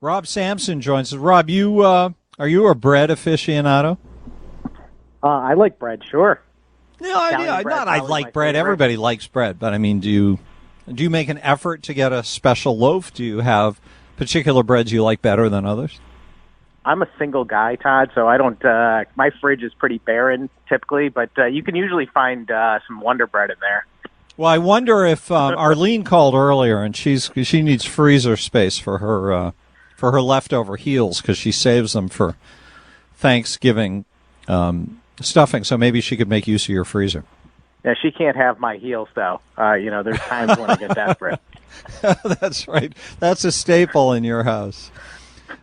Rob Sampson joins us. Rob, are you a bread aficionado? I like bread, sure. No, I like bread. Everybody likes bread, but I mean, do you make an effort to get a special loaf? Do you have particular breads you like better than others? I'm a single guy, Todd, so I don't. My fridge is pretty barren typically, but you can usually find some Wonder Bread in there. Well, I wonder if Arlene called earlier, and she needs freezer space for her leftover heels because she saves them for Thanksgiving stuffing. So maybe she could make use of your freezer. Yeah, she can't have my heels though. There's times when I get desperate. That's right. That's a staple in your house.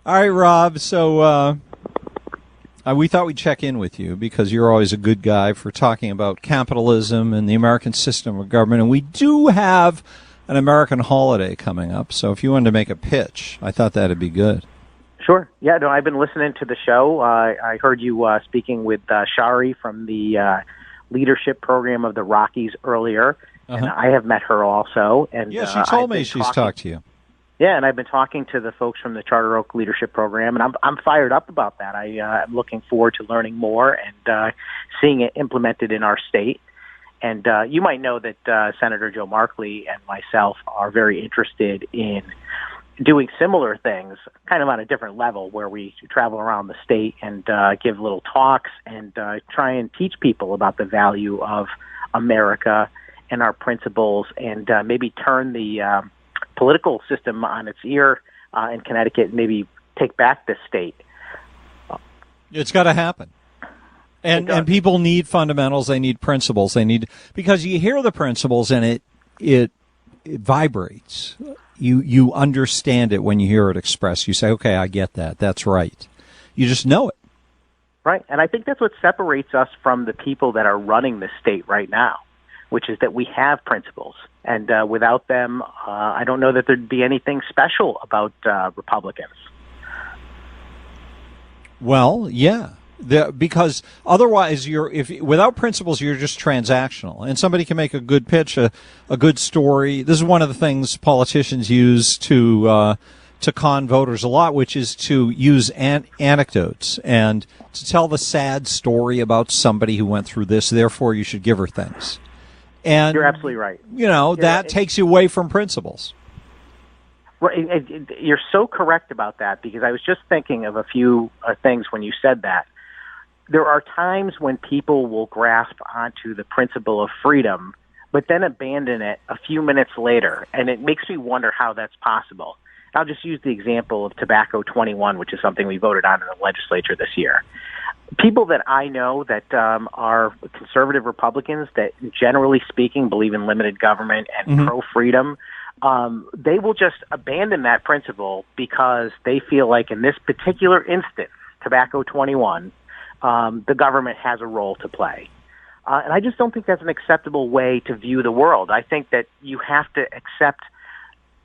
All right, Rob. So we thought we'd check in with you because you're always a good guy for talking about capitalism and the American system of government. And we do have an American holiday coming up. So if you wanted to make a pitch, I thought that'd be good. Sure. Yeah, no, I've been listening to the show. I heard you speaking with Shari from the leadership program of the Rockies earlier. And I have met her also. And yeah, she told me she's talked to you. Yeah, and I've been talking to the folks from the Charter Oak Leadership Program, and I'm fired up about that. I'm looking forward to learning more and seeing it implemented in our state. And you might know that Senator Joe Markley and myself are very interested in doing similar things, kind of on a different level, where we travel around the state and give little talks and try and teach people about the value of America and our principles, and maybe turn the political system on its ear in Connecticut, and maybe take back this state. It's got to happen. And people need fundamentals. They need principles. Because you hear the principles and it vibrates. You understand it when you hear it expressed. You say, okay, I get that. That's right. You just know it. Right. And I think that's what separates us from the people that are running the state right now, which is that we have principles. And without them, I don't know that there'd be anything special about Republicans. Well, yeah. Because otherwise, without principles, you're just transactional. And somebody can make a good pitch, a good story. This is one of the things politicians use to con voters a lot, which is to use anecdotes and to tell the sad story about somebody who went through this. Therefore, you should give her things. And you're absolutely right. That takes you away from principles. Right, you're so correct about that, because I was just thinking of a few things when you said that. There are times when people will grasp onto the principle of freedom, but then abandon it a few minutes later, and it makes me wonder how that's possible. I'll just use the example of Tobacco 21, which is something we voted on in the legislature this year. People that I know that are conservative Republicans that, generally speaking, believe in limited government and pro-freedom, they will just abandon that principle because they feel like in this particular instance, Tobacco 21, the government has a role to play. And I just don't think that's an acceptable way to view the world. I think that you have to accept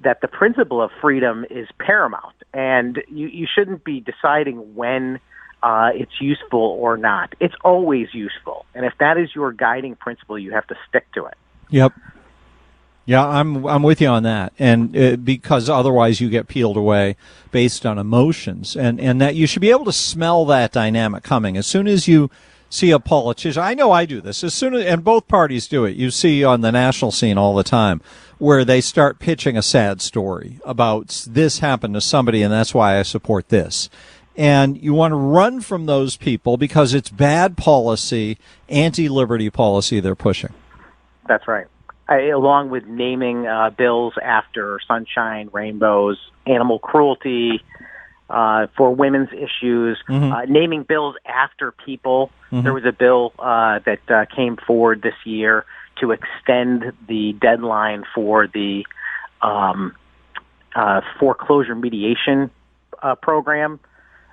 that the principle of freedom is paramount, and you shouldn't be deciding when it's useful or not. It's always useful. And if that is your guiding principle, you have to stick to it. Yep. Yeah, I'm with you on that, and because otherwise you get peeled away based on emotions, and that you should be able to smell that dynamic coming as soon as you see a politician. I know I do this and both parties do it. You see on the national scene all the time where they start pitching a sad story about this happened to somebody, and that's why I support this. And you want to run from those people because it's bad policy, anti-liberty policy they're pushing. That's right. Along with naming bills after sunshine, rainbows, animal cruelty, for women's issues, naming bills after people. There was a bill that came forward this year to extend the deadline for the foreclosure mediation program.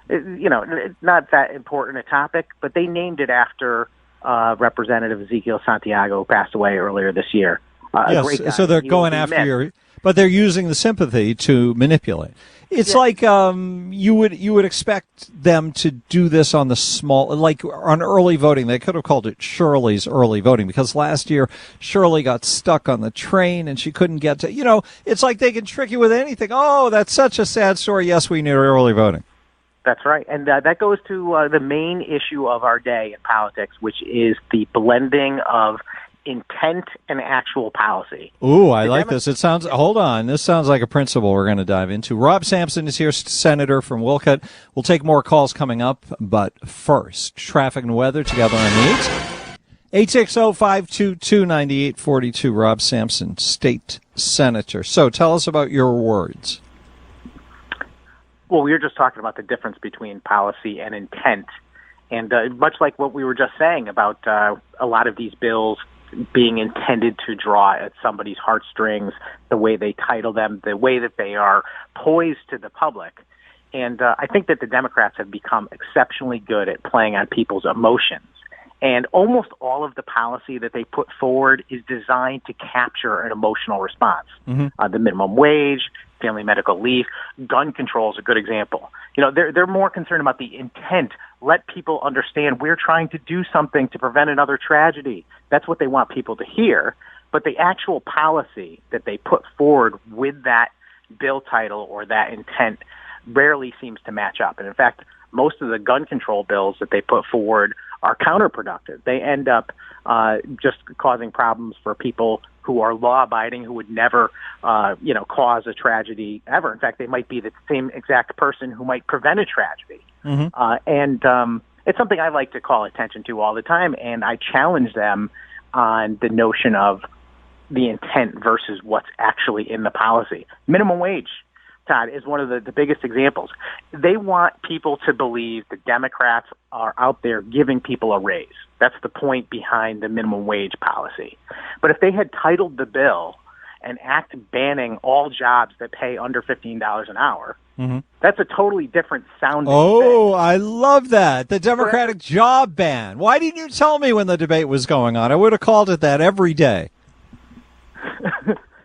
Not that important a topic, but they named it after Representative Ezekiel Santiago, who passed away earlier this year. Yes, so they're going after but they're using the sympathy to manipulate. It's like you would expect them to do this on the small, like on early voting. They could have called it Shirley's early voting, because last year Shirley got stuck on the train and she couldn't get to. It's like they can trick you with anything. Oh, that's such a sad story. Yes, we need early voting. That's right. And that goes to the main issue of our day in politics, which is the blending of intent and actual policy. Ooh, I like this. Hold on. This sounds like a principle we're going to dive into. Rob Sampson is here, Senator from Wolcott. We'll take more calls coming up, but first, traffic and weather together on the 860-522-9842. Rob Sampson, State Senator. So tell us about your words. Well, we were just talking about the difference between policy and intent. And much like what we were just saying about a lot of these bills being intended to draw at somebody's heartstrings, the way they title them, the way that they are poised to the public. And I think that the Democrats have become exceptionally good at playing on people's emotions. And almost all of the policy that they put forward is designed to capture an emotional response. Mm-hmm. The minimum wage, family medical leave, gun control is a good example. They're more concerned about the intent. Let people understand we're trying to do something to prevent another tragedy. That's what they want people to hear. But the actual policy that they put forward with that bill title or that intent rarely seems to match up. And in fact, most of the gun control bills that they put forward are counterproductive. They end up just causing problems for people who are law-abiding, who would never, cause a tragedy ever. In fact, they might be the same exact person who might prevent a tragedy. Mm-hmm. It's something I like to call attention to all the time, and I challenge them on the notion of the intent versus what's actually in the policy. Minimum wage, Todd, is one of the biggest examples. They want people to believe the Democrats are out there giving people a raise. That's the point behind the minimum wage policy. But if they had titled the bill an act banning all jobs that pay under $15 an hour, mm-hmm. that's a totally different sounding thing. I love that. The Democratic job ban. Why didn't you tell me when the debate was going on? I would have called it that every day.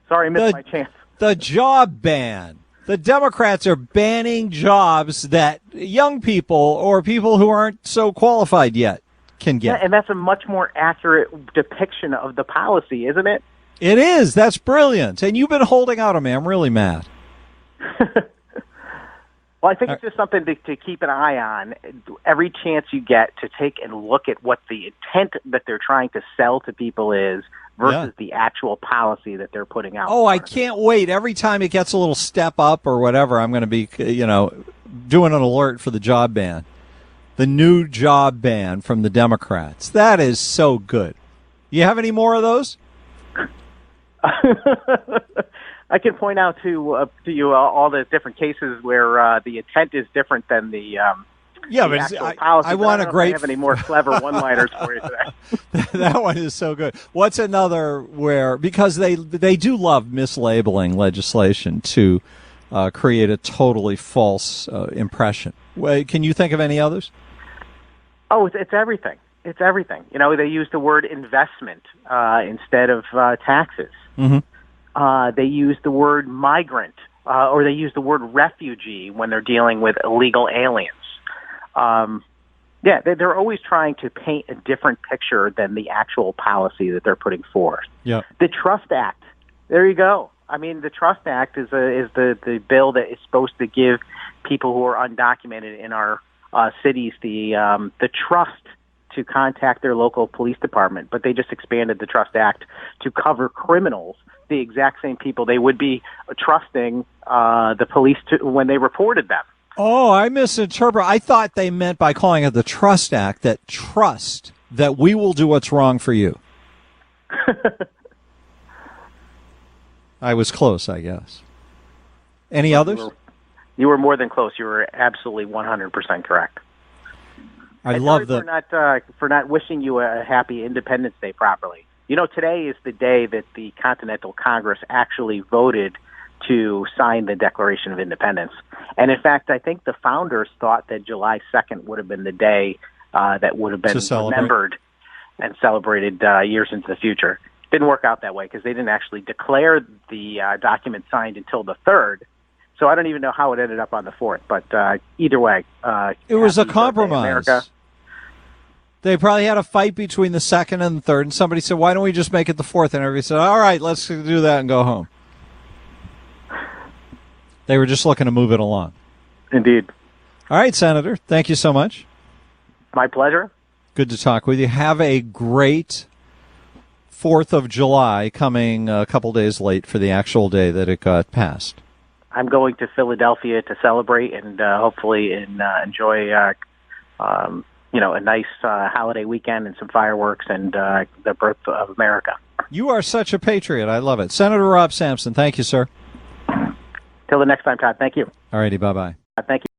Sorry, I missed my chance. The job ban. The Democrats are banning jobs that young people or people who aren't so qualified yet can get. Yeah, and that's a much more accurate depiction of the policy, isn't it? It is. That's brilliant. And you've been holding out on me. I'm really mad. Well, I think it's just something to keep an eye on every chance you get to take and look at what the intent that they're trying to sell to people is versus the actual policy that they're putting out. Oh, I can't wait. Every time it gets a little step up or whatever, I'm going to be, doing an alert for the job ban. The new job ban from the Democrats. That is so good. You have any more of those? I can point out to you all the different cases where the intent is different than the actual policy. I want a great. I have any more clever one-liners for you today? That one is so good. What's another where, because they do love mislabeling legislation to create a totally false impression. Can you think of any others? Oh, it's everything. It's everything. They use the word investment instead of taxes. Mm-hmm. They use the word migrant, or they use the word refugee when they're dealing with illegal aliens. They're always trying to paint a different picture than the actual policy that they're putting forth. Yeah. The Trust Act. There you go. I mean, the Trust Act is the bill that is supposed to give people who are undocumented in our cities the trust to contact their local police department, but they just expanded the Trust Act to cover criminals, the exact same people they would be trusting the police to when they reported them. Oh, I misinterpreted. I thought they meant by calling it the Trust Act that trust that we will do what's wrong for you. I was close, I guess. Any others? You were more than close. You were absolutely 100% correct. I love for not wishing you a happy Independence Day properly. Today is the day that the Continental Congress actually voted to sign the Declaration of Independence. And in fact, I think the founders thought that July 2nd would have been the day that would have been remembered and celebrated years into the future. Didn't work out that way because they didn't actually declare the document signed until the 3rd. So I don't even know how it ended up on the 4th, but either way. It was a happy birthday, compromise. America. They probably had a fight between the 2nd and the 3rd, and somebody said, why don't we just make it the 4th? And everybody said, all right, let's do that and go home. They were just looking to move it along. Indeed. All right, Senator, thank you so much. My pleasure. Good to talk with you. Have a great 4th of July, coming a couple days late for the actual day that it got passed. I'm going to Philadelphia to celebrate and hopefully enjoy a nice holiday weekend and some fireworks and the birth of America. You are such a patriot. I love it. Senator Rob Sampson, thank you, sir. Till the next time, Todd. Thank you. All righty, bye-bye. Thank you.